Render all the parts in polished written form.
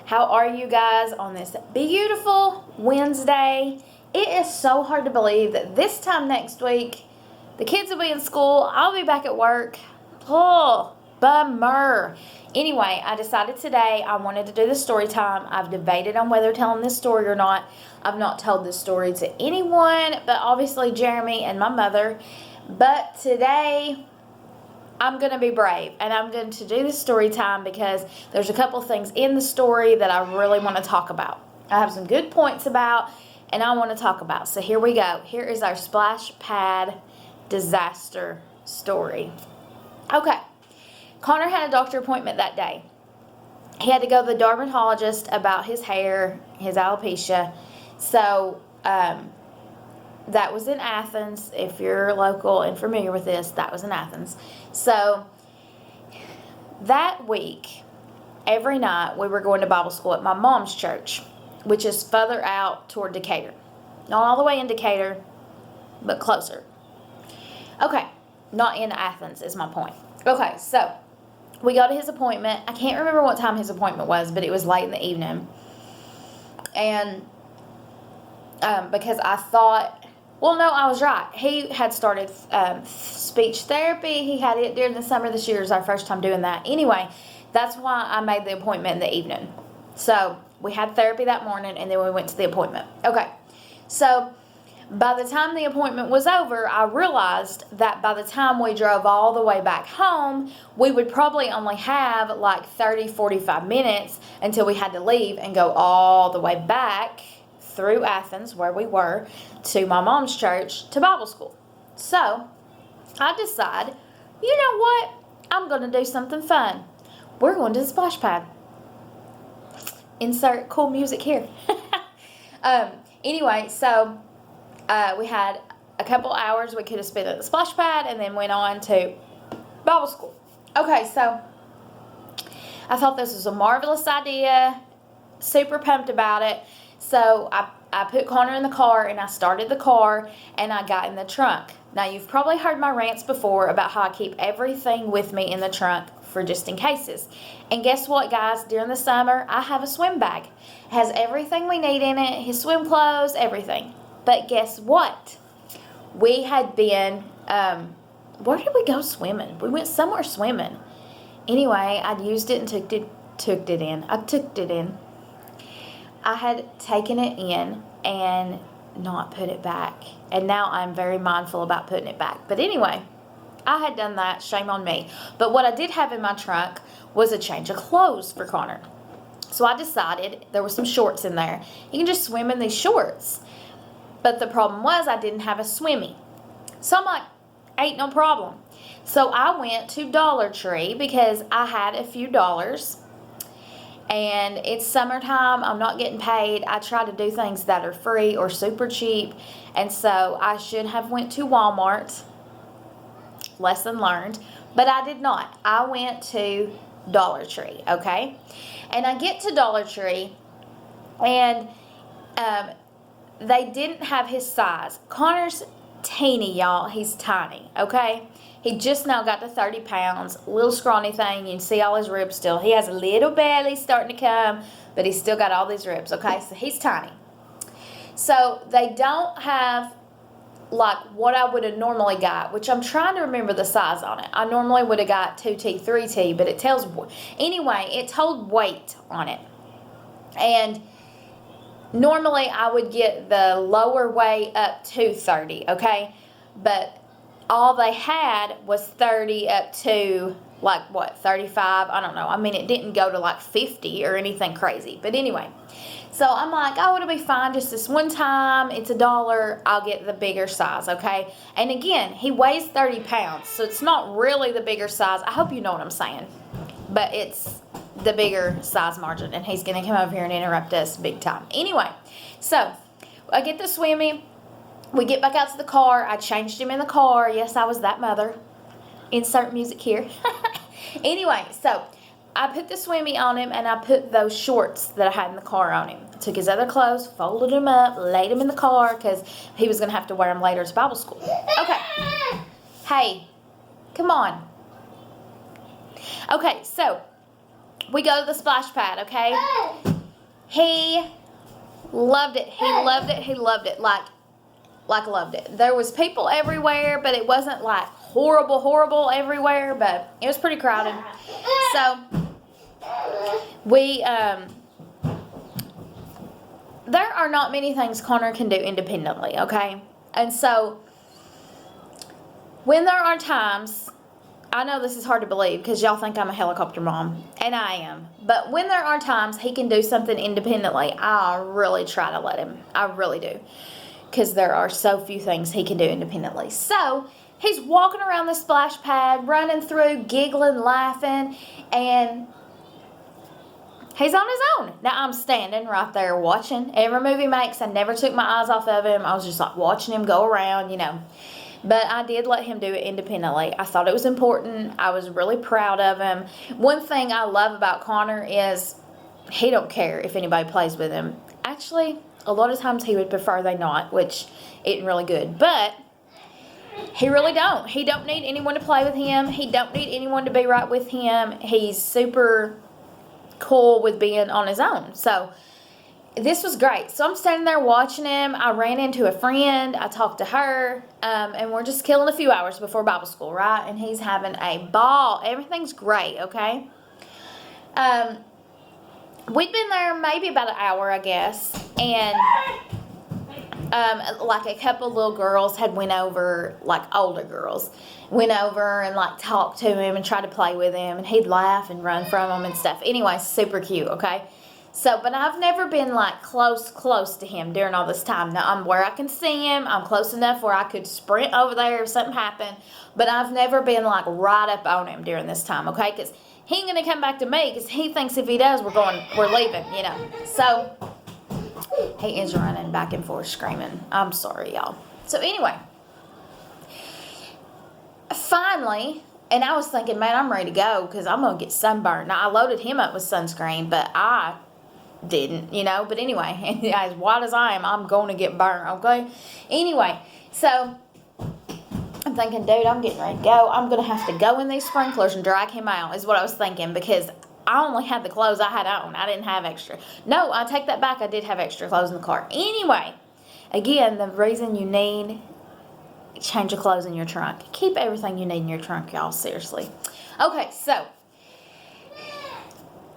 How are you guys on this beautiful Wednesday? It is so hard to believe that this time next week, the kids will be in school. I'll be back at work. Oh, bummer. Anyway, I decided today I wanted to do the story time. I've debated on whether telling this story or not. I've not told this story to anyone, but obviously Jeremy and my mother. But today, I'm going to be brave, and I'm going to do this story time because there's a couple things in the story that I really want to talk about. I have some good points about, and I want to talk about. So here we go. Here is our splash pad disaster story. Okay. Connor had a doctor appointment that day. He had to go to the dermatologist about his hair, his alopecia. So, that was in Athens. If you're local and familiar with this, that was in Athens. So that week, every night, we were going to Bible school at my mom's church, which is further out toward Decatur. Not all the way in Decatur, but closer. Okay, not in Athens is my point. Okay, so we go to his appointment. I can't remember what time his appointment was, but it was late in the evening. And because I thought... Well, no, I was right. He had started speech therapy. He had it during the summer this year. It was our first time doing that. Anyway, that's why I made the appointment in the evening. So we had therapy that morning, and then we went to the appointment. Okay, so by the time the appointment was over, I realized that by the time we drove all the way back home, we would probably only have like 30, 45 minutes until we had to leave and go all the way back through Athens, where we were, to my mom's church, to Bible school. So, I decide, you know what? I'm going to do something fun. We're going to the splash pad. Insert cool music here. Anyway, so we had a couple hours we could have spent at the splash pad and then went on to Bible school. Okay, so I thought this was a marvelous idea. Super pumped about it. So I put Connor in the car, and I started the car, and I got in the trunk. Now, you've probably heard my rants before about how I keep everything with me in the trunk for just in cases. And guess what, guys? During the summer, I have a swim bag. It has everything we need in it, his swim clothes, everything. But guess what? We had been, where did we go swimming? We went somewhere swimming. Anyway, I'd used it and took it in. I had taken it in and not put it back. And now I'm very mindful about putting it back. But anyway, I had done that. Shame on me. But what I did have in my trunk was a change of clothes for Connor. So I decided there were some shorts in there. You can just swim in these shorts. But the problem was I didn't have a swimmy. So I'm like, ain't no problem. So I went to Dollar Tree because I had a few dollars. And it's summertime. I'm not getting paid. I try to do things that are free or super cheap. And so I should have went to Walmart. Lesson learned. But I did not. I went to Dollar Tree, okay? And I get to Dollar Tree, and they didn't have his size. Connor's teeny, y'all. He's tiny, okay? He just now got to 30 pounds, little scrawny thing. You can see all his ribs still. He has a little belly starting to come, but he's still got all these ribs, okay? So he's tiny. So they don't have, like, what I would have normally got, which I'm trying to remember the size on it. I normally would have got 2T, 3T, but it tells, anyway, it told weight on it. And normally I would get the lower weight up to 30, okay? But all they had was 30 up to, like, what, 35? I don't know. I mean, it didn't go to, like, 50 or anything crazy. But anyway, so I'm like, oh, it'll be fine just this one time. It's $1. I'll get the bigger size, okay? And again, he weighs 30 pounds, so it's not really the bigger size. I hope you know what I'm saying. But it's the bigger size margin, and he's going to come over here and interrupt us big time. Anyway, so I get the swimmy. We get back out to the car. I changed him in the car. Yes, I was that mother. Insert music here. Anyway, so I put the swimmy on him, and I put those shorts that I had in the car on him. Took his other clothes, folded them up, laid them in the car because he was going to have to wear them later to Bible school. Okay. Hey, come on. Okay, so we go to the splash pad, okay? He loved it. He loved it. He loved it. Like loved it. There was people everywhere, but it wasn't like horrible everywhere, but it was pretty crowded. So we there are not many things Connor can do independently, okay? And so when there are times, I know this is hard to believe because y'all think I'm a helicopter mom, and I am. But when there are times he can do something independently, I really try to let him. I really do. Because there are so few things he can do independently. So he's walking around the splash pad, running through, giggling, laughing, and he's on his own. Now I'm standing right there watching every move he makes. I never took my eyes off of him. I was just like watching him go around, But I did let him do it independently. I thought it was important. I was really proud of him. One thing I love about Connor is he don't care if anybody plays with him. Actually, a lot of times he would prefer they not, which isn't really good. But he really don't. He don't need anyone to play with him. He don't need anyone to be right with him. He's super cool with being on his own. So this was great. So I'm standing there watching him. I ran into a friend. I talked to her. And we're just killing a few hours before Bible school, right? And he's having a ball. Everything's great, okay? We'd been there maybe about an hour, I guess. And like a couple little girls had went over, like older girls, went over and like talked to him and tried to play with him. And he'd laugh and run from them and stuff. Anyway, super cute, okay? So, but I've never been like close to him during all this time. Now, I'm where I can see him. I'm close enough where I could sprint over there if something happened. But I've never been like right up on him during this time, okay? Because he ain't going to come back to me because he thinks if he does, we're leaving, So, he is running back and forth screaming. I'm sorry, y'all. So, anyway. Finally, and I was thinking, man, I'm ready to go because I'm going to get sunburned. Now, I loaded him up with sunscreen, but I didn't, but anyway, as white as I am, I'm going to get burned, okay? Anyway, so I'm thinking, dude, I'm getting ready to go. I'm going to have to go in these sprinklers and drag him out is what I was thinking because I only had the clothes I had on. I didn't have extra. No, I take that back. I did have extra clothes in the car. Anyway, again, the reason you need change of clothes in your trunk. Keep everything you need in your trunk, y'all, seriously. Okay, so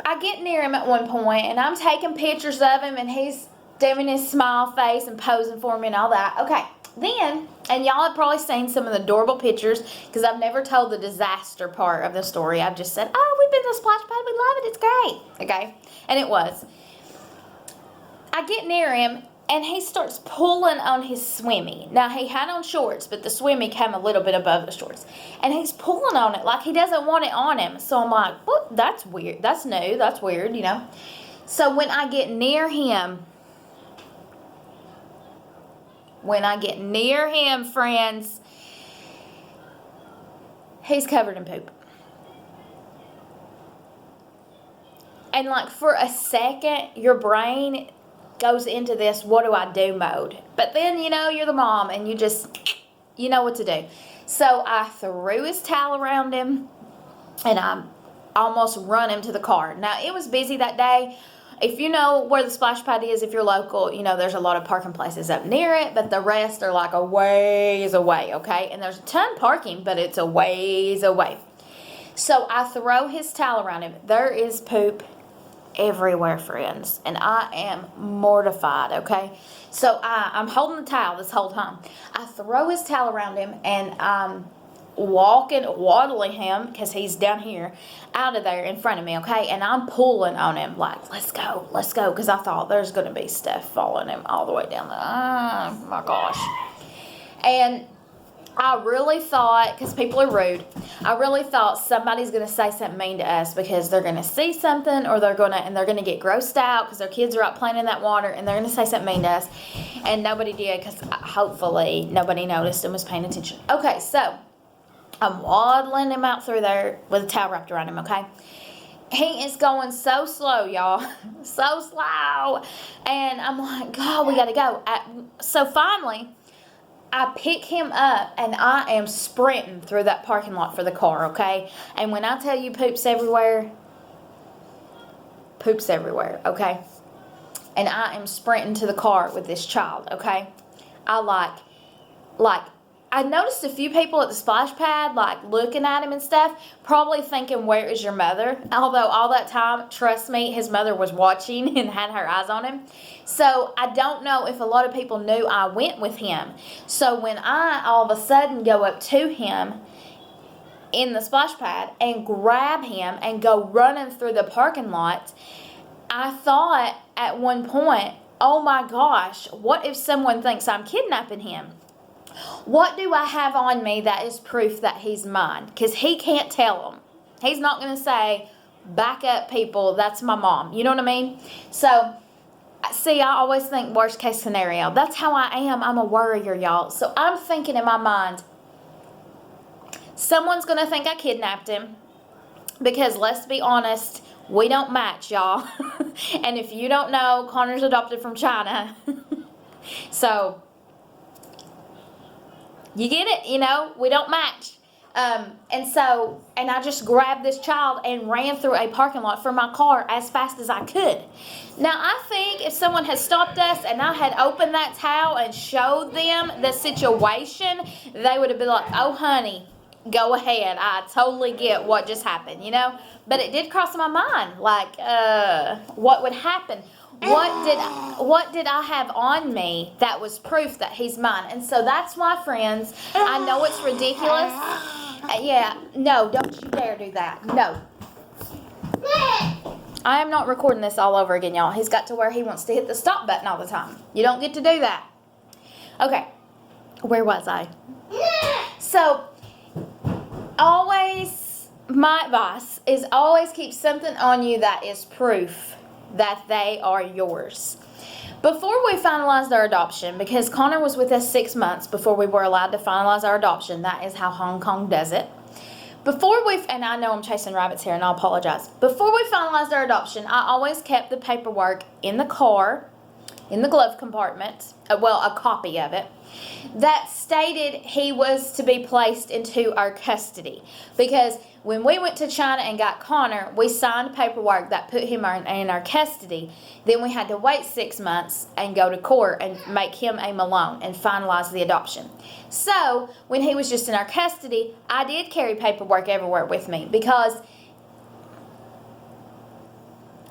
I get near him at one point, and I'm taking pictures of him, and he's doing his smile face and posing for me and all that. Okay, then, and y'all have probably seen some of the adorable pictures, because I've never told the disaster part of the story. I've just said, oh, we've been to the splash pad, we love it, it's great. Okay, and it was. I get near him, and he starts pulling on his swimmy. Now, he had on shorts, but the swimmy came a little bit above the shorts. And he's pulling on it like he doesn't want it on him. So I'm like, well, that's weird. That's new. That's weird, So when I get near him, friends, he's covered in poop. And like for a second, your brain goes into this what do I do mode. But then, you're the mom and you just, know what to do. So I threw his towel around him and I almost run him to the car. Now, it was busy that day. If you know where the splash pad is, if you're local, there's a lot of parking places up near it, but the rest are like a ways away, okay? And there's a ton of parking, but it's a ways away. So I throw his towel around him. There is poop everywhere, friends, and I am mortified, okay? So I'm holding the towel this whole time. I throw his towel around him, and I'm waddling him, because he's down here, out of there in front of me, okay? And I'm pulling on him, like, let's go, because I thought there's going to be stuff following him all the way down there. Oh, my gosh. And I really thought, because people are rude, I really thought somebody's going to say something mean to us because they're going to see something or they're going to get grossed out because their kids are out playing in that water and they're going to say something mean to us. And nobody did because hopefully nobody noticed and was paying attention. Okay, so I'm waddling him out through there with a towel wrapped around him, okay? He is going so slow, y'all. So slow. And I'm like, God, we got to go. So finally, I pick him up, and I am sprinting through that parking lot for the car, okay? And when I tell you poop's everywhere, okay? and I am sprinting to the car with this child, okay? I I noticed a few people at the splash pad, like, looking at him and stuff, probably thinking, where is your mother? Although all that time, trust me, his mother was watching and had her eyes on him. So I don't know if a lot of people knew I went with him. So when I all of a sudden go up to him in the splash pad and grab him and go running through the parking lot, I thought at one point, oh my gosh, what if someone thinks I'm kidnapping him? What do I have on me that is proof that he's mine? Because he can't tell them. He's not going to say, back up, people, that's my mom. You know what I mean? So, see, I always think worst case scenario. That's how I am. I'm a worrier, y'all. So I'm thinking in my mind, someone's going to think I kidnapped him. Because let's be honest, we don't match, y'all. And if you don't know, Connor's adopted from China. So, you get it, you know, we don't match. And I just grabbed this child and ran through a parking lot for my car as fast as I could. Now, I think if someone had stopped us and I had opened that towel and showed them the situation, they would have been like, oh, honey, go ahead. I totally get what just happened, you know. But it did cross my mind, like, what would happen? What did I have on me that was proof that he's mine? And so that's why, friends, I know it's ridiculous. Yeah, no, don't you dare do that. No. I am not recording this all over again, y'all. He's got to where he wants to hit the stop button all the time. You don't get to do that. Okay, where was I? So, always, my advice is always keep something on you that is proof that they are yours. Before we finalized our adoption, because Connor was with us 6 months before we were allowed to finalize our adoption, that is how Hong Kong does it. And I know I'm chasing rabbits here and I apologize. Before we finalized our adoption, I always kept the paperwork in the car, in the glove compartment, a copy of it, that stated he was to be placed into our custody. Because when we went to China and got Connor, we signed paperwork that put him in our custody. Then we had to wait 6 months and go to court and make him a Malone and finalize the adoption. So, when he was just in our custody, I did carry paperwork everywhere with me because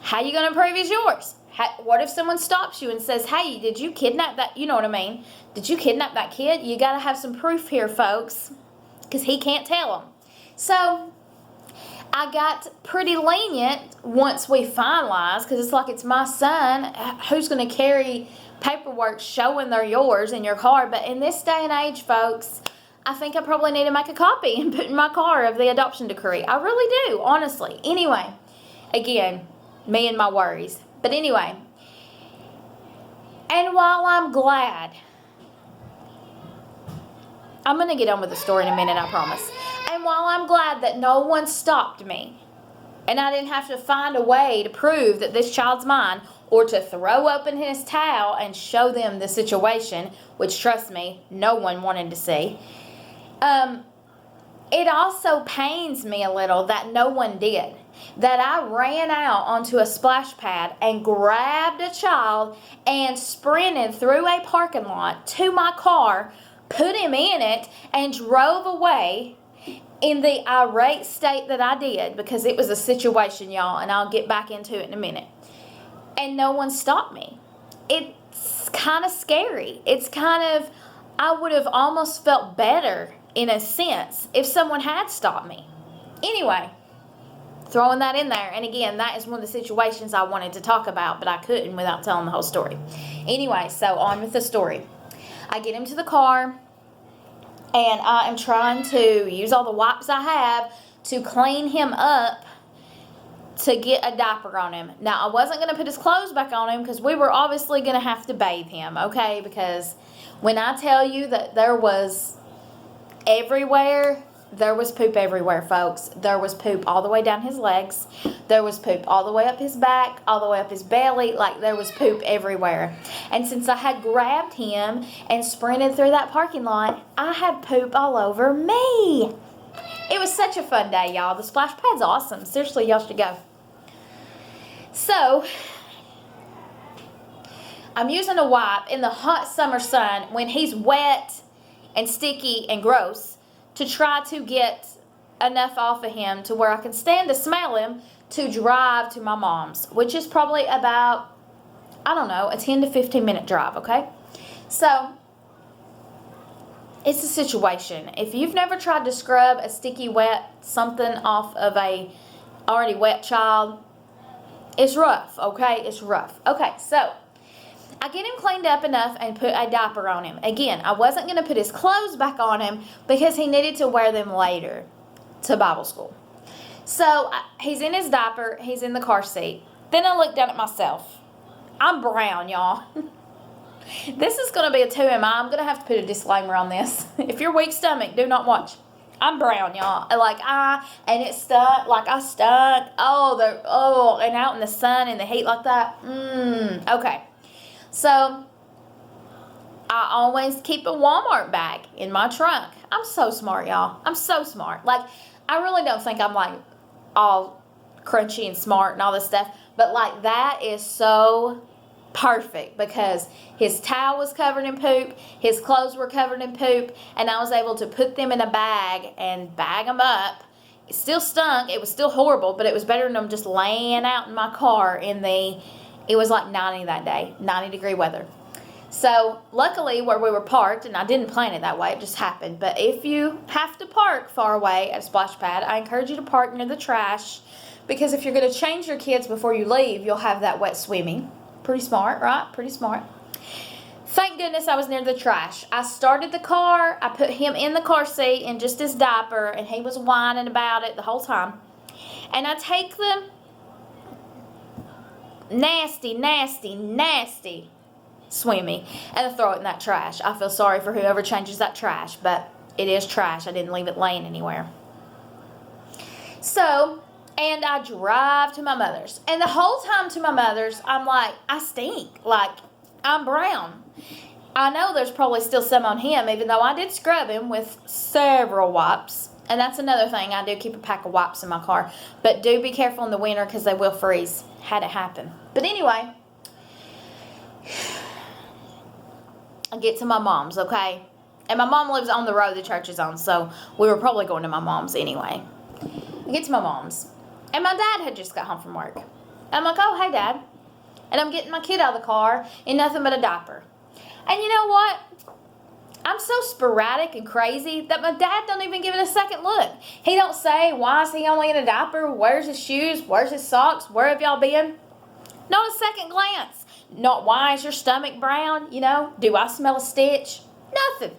how you going to prove he's yours? What if someone stops you and says, hey, did you kidnap that? You know what I mean? Did you kidnap that kid? You got to have some proof here, folks, because he can't tell them. So, I got pretty lenient once we finalized, because it's like it's my son. Who's going to carry paperwork showing they're yours in your car? But in this day and age, folks, I think I probably need to make a copy and put in my car of the adoption decree. I really do, honestly. Anyway, again, me and my worries. But anyway, and while I'm glad, I'm going to get on with the story in a minute, I promise. And while I'm glad that no one stopped me, and I didn't have to find a way to prove that this child's mine, or to throw open his towel and show them the situation, which, trust me, no one wanted to see, it also pains me a little that no one did. That I ran out onto a splash pad and grabbed a child and sprinted through a parking lot to my car, put him in it, and drove away in the irate state that I did, because it was a situation, y'all, and I'll get back into it in a minute. And no one stopped me. It's kind of scary. It's kind of, I would have almost felt better in a sense if someone had stopped me. Anyway, throwing that in there. And again, that is one of the situations I wanted to talk about, but I couldn't without telling the whole story. Anyway, so on with the story. I get him to the car, and I am trying to use all the wipes I have to clean him up to get a diaper on him. Now, I wasn't going to put his clothes back on him because we were obviously going to have to bathe him, okay? Because when I tell you that there was everywhere, there was poop everywhere, folks. There was poop all the way down his legs. There was poop all the way up his back, all the way up his belly. Like, there was poop everywhere. And since I had grabbed him and sprinted through that parking lot, I had poop all over me. It was such a fun day, y'all. The splash pad's awesome. Seriously, y'all should go. So, I'm using a wipe in the hot summer sun when he's wet and sticky and gross to try to get enough off of him to where I can stand to smell him to drive to my mom's, which is probably about, I don't know, a 10 to 15 minute drive, okay? So, it's a situation. If you've never tried to scrub a sticky, wet something off of a already wet child, it's rough, okay? It's rough. Okay, so I get him cleaned up enough and put a diaper on him. Again, I wasn't going to put his clothes back on him because he needed to wear them later to Bible school. So he's in his diaper. He's in the car seat. Then I look down at myself. I'm brown, y'all. This is going to be a TMI. I'm going to have to put a disclaimer on this. If you're weak stomach, do not watch. I'm brown, y'all. And it stunk. Like I stunk. And out in the sun and the heat like that. Okay. So, I always keep a Walmart bag in my trunk. I'm so smart, y'all. I'm so smart. Like, I really don't think I'm, like, all crunchy and smart and all this stuff. But, like, that is so perfect because his towel was covered in poop, his clothes were covered in poop, and I was able to put them in a bag and bag them up. It still stunk. It was still horrible, but it was better than them just laying out in my car it was like 90 that day, 90-degree weather. So, luckily, where we were parked, and I didn't plan it that way, it just happened. But if you have to park far away at a splash pad, I encourage you to park near the trash. Because if you're going to change your kids before you leave, you'll have that wet swimming. Pretty smart, right? Pretty smart. Thank goodness I was near the trash. I started the car. I put him in the car seat in just his diaper, and he was whining about it the whole time. And I take the nasty swimmy and I throw it in that trash. I feel sorry for whoever changes that trash, but it is trash. I didn't leave it laying anywhere. So, and I drive to my mother's. And the whole time to my mother's, I'm like, I stink. Like, I'm brown. I know there's probably still some on him, even though I did scrub him with several wipes. And that's another thing. I do keep a pack of wipes in my car. But do be careful in the winter because they will freeze. Had it happen. But anyway, I get to my mom's, okay? And my mom lives on the road the church is on, so we were probably going to my mom's anyway. I get to my mom's. And my dad had just got home from work. I'm like, oh, hey, Dad. And I'm getting my kid out of the car in nothing but a diaper. And you know what? I'm so sporadic and crazy that my dad don't even give it a second look. He don't say, why is he only in a diaper? Where's his shoes? Where's his socks? Where have y'all been? Not a second glance. Not why is your stomach brown? You know, do I smell a stitch? Nothing.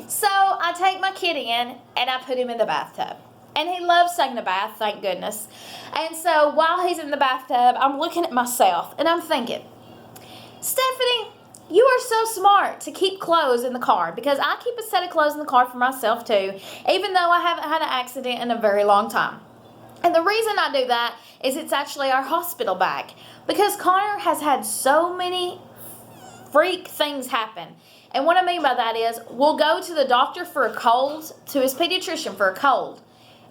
So I take my kid in and I put him in the bathtub. And he loves taking a bath, thank goodness. And so while he's in the bathtub, I'm looking at myself and I'm thinking, Stephanie, you are so smart to keep clothes in the car because I keep a set of clothes in the car for myself too, even though I haven't had an accident in a very long time. And the reason I do that is it's actually our hospital bag because Connor has had so many freak things happen. And what I mean by that is we'll go to the doctor for a cold, to his pediatrician for a cold.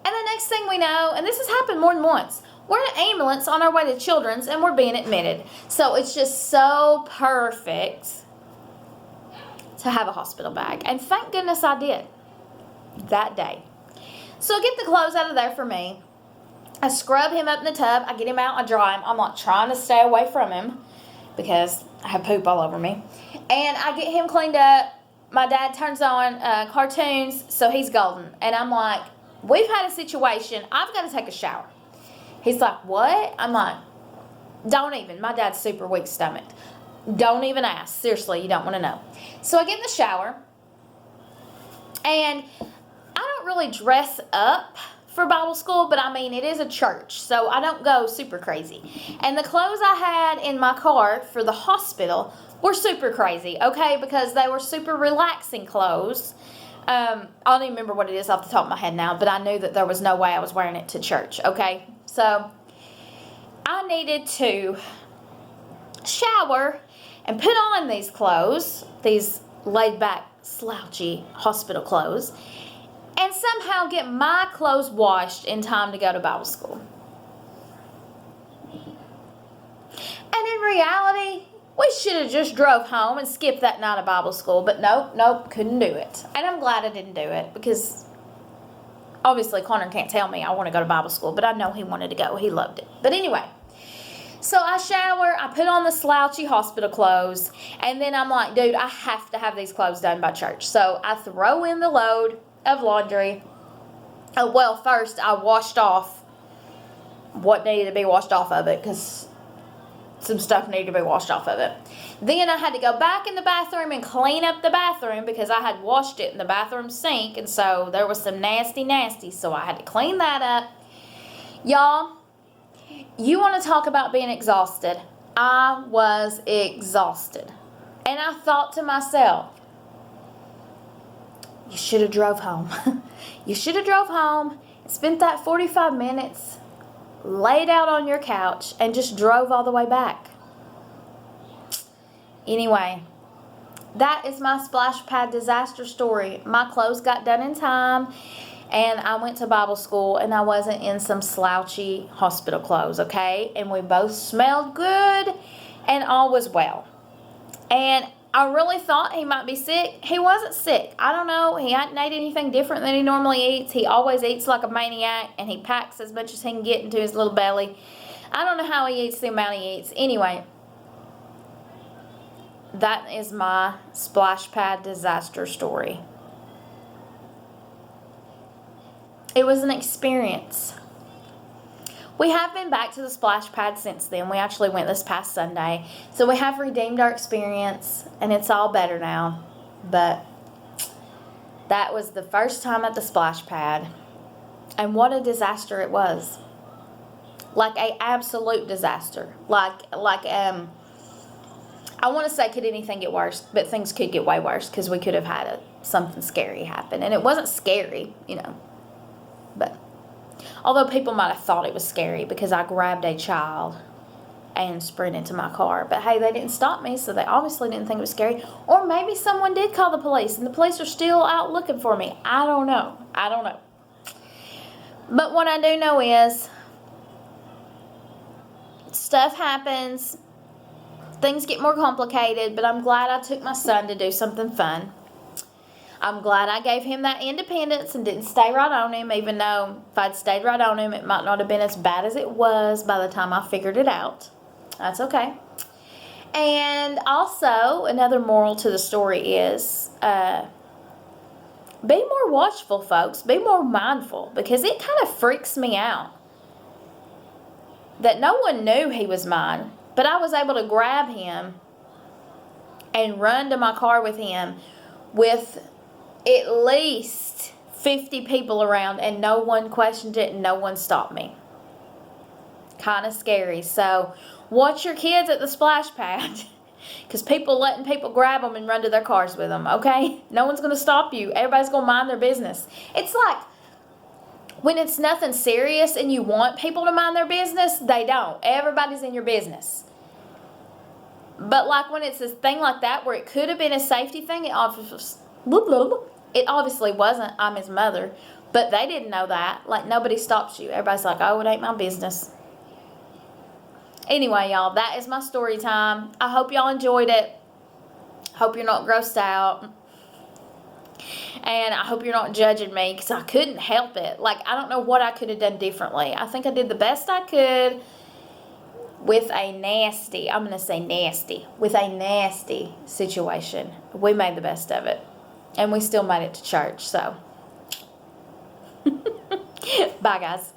And the next thing we know, and this has happened more than once, we're in an ambulance on our way to Children's and we're being admitted. So it's just so perfect to have a hospital bag. And thank goodness I did that day. So I get the clothes out of there for me. I scrub him up in the tub. I get him out. I dry him. I'm like trying to stay away from him because I have poop all over me. And I get him cleaned up. My dad turns on cartoons, so he's golden. And I'm like, we've had a situation. I've got to take a shower. He's like, what? I'm like, don't even. My dad's super weak stomached. Don't even ask. Seriously, you don't want to know. So I get in the shower. And I don't really dress up for Bible school, but I mean, it is a church. So I don't go super crazy. And the clothes I had in my car for the hospital were super crazy, okay? Because they were super relaxing clothes. I don't even remember what it is off the top of my head now, but I knew that there was no way I was wearing it to church, okay? So I needed to shower and put on these clothes, these laid-back, slouchy hospital clothes, and somehow get my clothes washed in time to go to Bible school. And in reality, We should have just drove home and skipped that night of Bible school. But nope, couldn't do it. And I'm glad I didn't do it because obviously Connor can't tell me I want to go to Bible school. But I know he wanted to go. He loved it. But anyway, so I shower. I put on the slouchy hospital clothes. And then I'm like, dude, I have to have these clothes done by church. So I throw in the load of laundry. Oh, well, first I washed off what needed to be washed off of it because some stuff needed to be washed off of it. Then I had to go back in the bathroom and clean up the bathroom because I had washed it in the bathroom sink, and so there was some nasty, so I had to clean that up. Y'all, you want to talk about being exhausted? I was exhausted. And I thought to myself, you should have drove home. You should have drove home, spent that 45 minutes, laid out on your couch, and just drove all the way back. Anyway, that is my splash pad disaster story. My clothes got done in time, and I went to Bible school, and I wasn't in some slouchy hospital clothes, okay? And we both smelled good, and all was well. And I really thought he might be sick. He wasn't sick. I don't know. He hadn't ate anything different than he normally eats. He always eats like a maniac, and he packs as much as he can get into his little belly. I don't know how he eats the amount he eats. Anyway, that is my splash pad disaster story. It was an experience. We have been back to the splash pad since then. We actually went this past Sunday. So we have redeemed our experience, and it's all better now. But that was the first time at the splash pad. And what a disaster it was. Like a absolute disaster. I want to say, could anything get worse? But things could get way worse because we could have had something scary happen. And it wasn't scary, But although people might have thought it was scary because I grabbed a child and sprinted into my car. But hey, they didn't stop me, so they obviously didn't think it was scary. Or maybe someone did call the police, and the police are still out looking for me. I don't know. But what I do know is stuff happens. Things get more complicated, but I'm glad I took my son to do something fun. I'm glad I gave him that independence and didn't stay right on him, even though if I'd stayed right on him, it might not have been as bad as it was by the time I figured it out. That's okay. And also, another moral to the story is be more watchful, folks. Be more mindful, because it kind of freaks me out that no one knew he was mine, but I was able to grab him and run to my car with him with at least 50 people around, and no one questioned it and no one stopped me. Kind of scary. So watch your kids at the splash pad, because letting people grab them and run to their cars with them, okay? No one's going to stop you. Everybody's going to mind their business. It's like when it's nothing serious and you want people to mind their business, they don't. Everybody's in your business. But like when it's a thing like that where it could have been a safety thing, it obviously wasn't. I'm his mother. But they didn't know that. Like, nobody stops you. Everybody's like, oh, it ain't my business. Anyway, y'all, that is my story time. I hope y'all enjoyed it. Hope you're not grossed out. And I hope you're not judging me, because I couldn't help it. Like, I don't know what I could have done differently. I think I did the best I could with a nasty situation. We made the best of it. And we still made it to church, so. Bye, guys.